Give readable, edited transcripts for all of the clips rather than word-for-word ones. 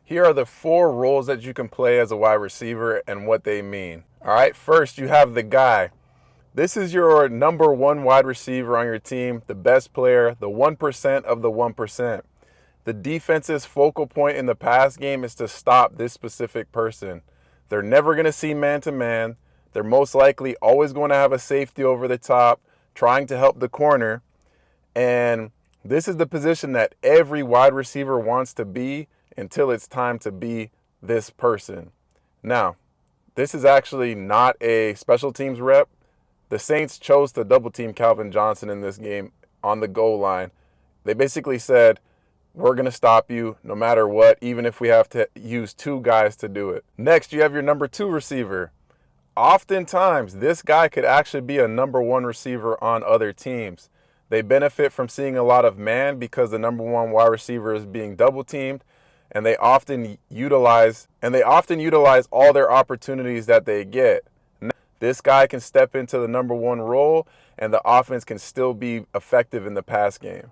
Here are the 4 roles that you can play as a wide receiver and what they mean. All right, first you have the guy. This is your number 1 wide receiver on your team, the best player, the 1% of the 1%. The defense's focal point in the pass game is to stop this specific person. They're never going to see man-to-man. They're most likely always going to have a safety over the top, trying to help the corner. And this is the position that every wide receiver wants to be until it's time to be this person. Now, this is actually not a special teams rep. The Saints chose to double team Calvin Johnson in this game on the goal line. They basically said, we're going to stop you no matter what, even if we have to use 2 guys to do it. Next, you have your number 2 receiver. Oftentimes, this guy could actually be a number 1 receiver on other teams. They benefit from seeing a lot of man because the number 1 wide receiver is being double teamed, and they often utilize all their opportunities that they get. This guy can step into the number 1 role, and the offense can still be effective in the pass game.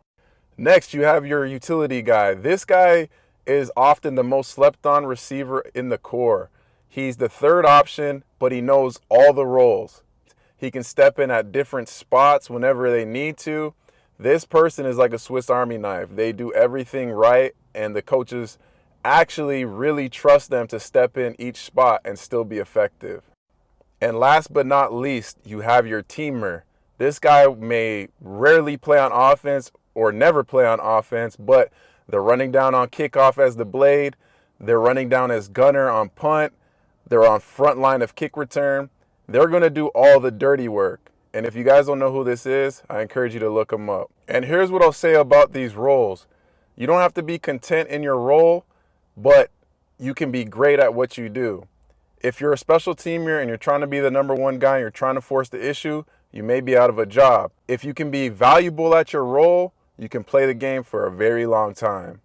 Next, you have your utility guy. This guy is often the most slept on receiver in the core. He's the 3rd option, but he knows all the roles. He can step in at different spots whenever they need to. This person is like a Swiss Army knife. They do everything right, and the coaches actually really trust them to step in each spot and still be effective. And last but not least, you have your teamer. This guy may rarely play on offense or never play on offense, but they're running down on kickoff as the blade. They're running down as gunner on punt. They're on front line of kick return. They're going to do all the dirty work. And if you guys don't know who this is, I encourage you to look them up. And here's what I'll say about these roles. You don't have to be content in your role, but you can be great at what you do. If you're a special teamer and you're trying to be the number 1 guy and you're trying to force the issue, you may be out of a job. If you can be valuable at your role, you can play the game for a very long time.